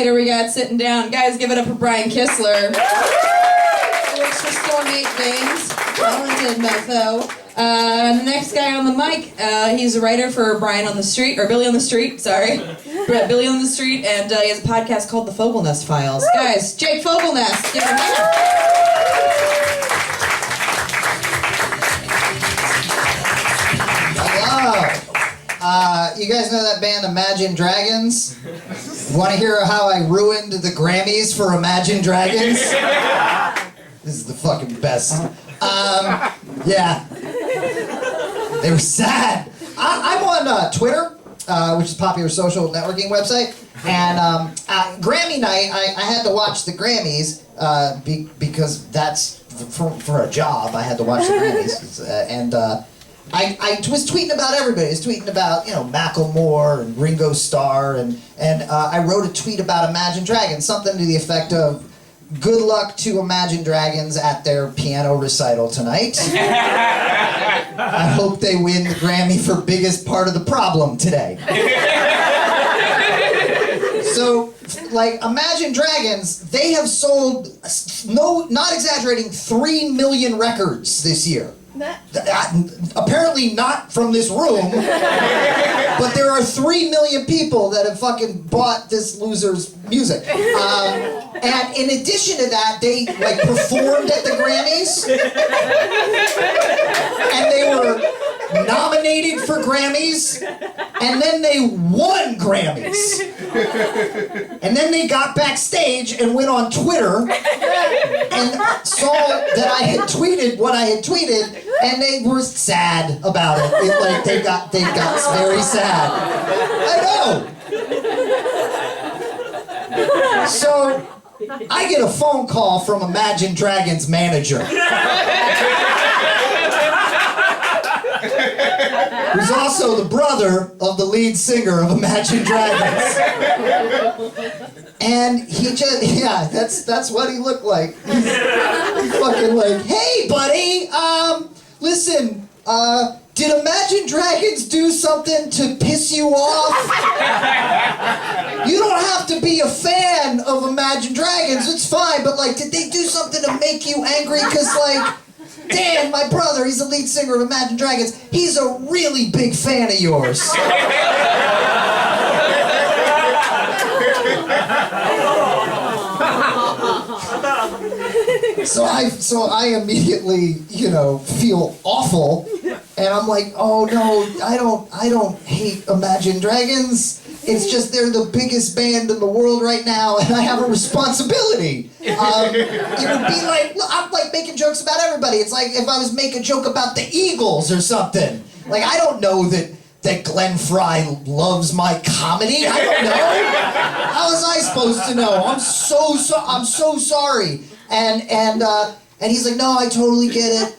later we got sitting down. Guys, give it up for Brian Kistler. Works for Stormate Games. Talented mofo. The next guy on the mic, he's a writer for Brian on the Street, or Billy on the Street, sorry. Billy on the Street, and he has a podcast called The Fogelnest Files. Guys, Jake Fogelnest, give him a hand. You guys know that band Imagine Dragons? Want to hear how I ruined the Grammys for Imagine Dragons? This is the fucking best. Yeah. They were sad. I'm on Twitter, which is a popular social networking website, and Grammy night, I had to watch the Grammys because that's for a job. I had to watch the Grammys, and I was tweeting about everybody. I was tweeting about, Macklemore and Ringo Starr, and I wrote a tweet about Imagine Dragons, something to the effect of, good luck to Imagine Dragons at their piano recital tonight. I hope they win the Grammy for biggest part of the problem today. So, Imagine Dragons, they have sold, not exaggerating, 3 million records this year. Apparently not from this room, but there are 3 million people that have fucking bought this loser's music. And in addition to that, they performed at the Grammys, and they were nominated for Grammys, and then they won Grammys. And then they got backstage and went on Twitter and saw that I had tweeted what I had tweeted, and they were sad about it. They got very sad. I know. So I get a phone call from Imagine Dragons' manager, who's also the brother of the lead singer of Imagine Dragons. And he just, that's what he looked like. He's fucking like, hey buddy, listen, did Imagine Dragons do something to piss you off? You don't have to be a fan of Imagine Dragons, it's fine, but did they do something to make you angry? Because Dan, my brother, he's the lead singer of Imagine Dragons, he's a really big fan of yours. So I immediately, feel awful, and I'm like, oh no, I don't hate Imagine Dragons. It's just they're the biggest band in the world right now, and I have a responsibility. It would be I'm making jokes about everybody. It's like if I was making a joke about the Eagles or something. I don't know that Glenn Fry loves my comedy. I don't know. How was I supposed to know? I'm so sorry. And he's like, no, I totally get it.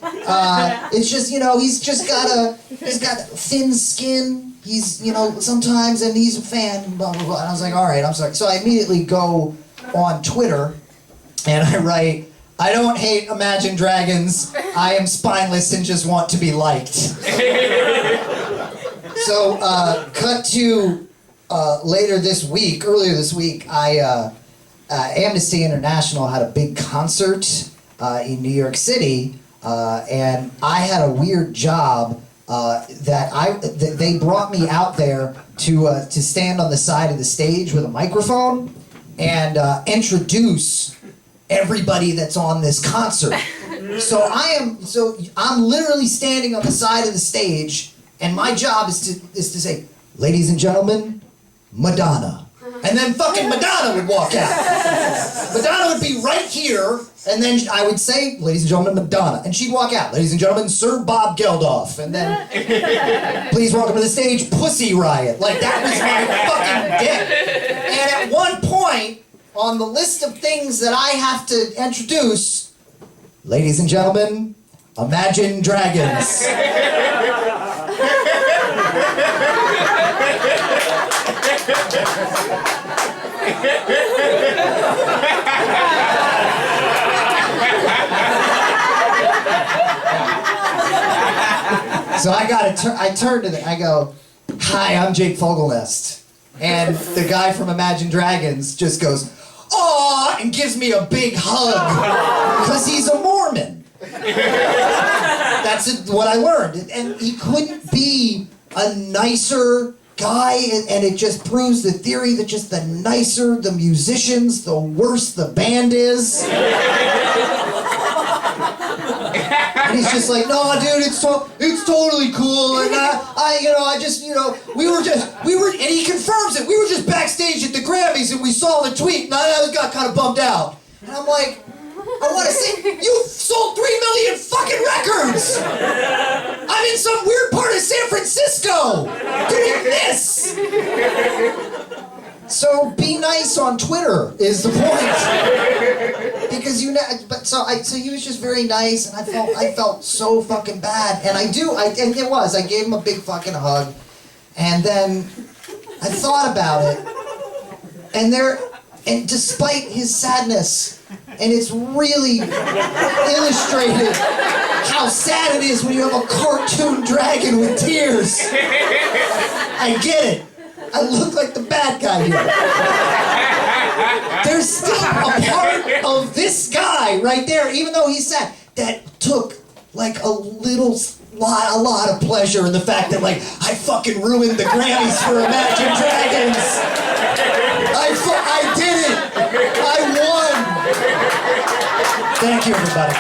It's just, he's got thin skin. He's, sometimes, and he's a fan, blah, blah, blah. And I was like, all right, I'm sorry. So I immediately go on Twitter, and I write, I don't hate Imagine Dragons. I am spineless and just want to be liked. So, cut to earlier this week, Amnesty International had a big concert in New York City, and I had a weird job that they brought me out there to stand on the side of the stage with a microphone and introduce everybody that's on this concert. So I'm literally standing on the side of the stage, and my job is to say, ladies and gentlemen, Madonna. And then fucking Madonna would walk out. Madonna would be right here, and then I would say, ladies and gentlemen, Madonna. And she'd walk out. Ladies and gentlemen, Sir Bob Geldof. And then, please welcome to the stage, Pussy Riot. That was my fucking dick. And at one point, on the list of things that I have to introduce, ladies and gentlemen, Imagine Dragons. So I turned to them, I go, hi, I'm Jake Fogelnest. And the guy from Imagine Dragons just goes, "Aw," and gives me a big hug. Because he's a Mormon. That's what I learned. And he couldn't be a nicer guy, and it just proves the theory that just the nicer the musicians, the worse the band is. And he's just like, "No, dude, it's totally cool." And and he confirms it. We were just backstage at the Grammys and we saw the tweet, and I got kind of bummed out. And I'm like, I want to say, you sold 3 million fucking records! I'm in some weird part of San Francisco doing this! So be nice on Twitter is the point. Because so he was just very nice, and I felt so fucking bad. And I gave him a big fucking hug. And then I thought about it, and despite his sadness, and it's really illustrated how sad it is when you have a cartoon dragon with tears. I get it. I look like the bad guy here. There's still a part of this guy right there, even though he's sad, that took like a lot of pleasure in the fact that I fucking ruined the Grammys for Imagine Dragons. I did it. I won. Thank you, everybody.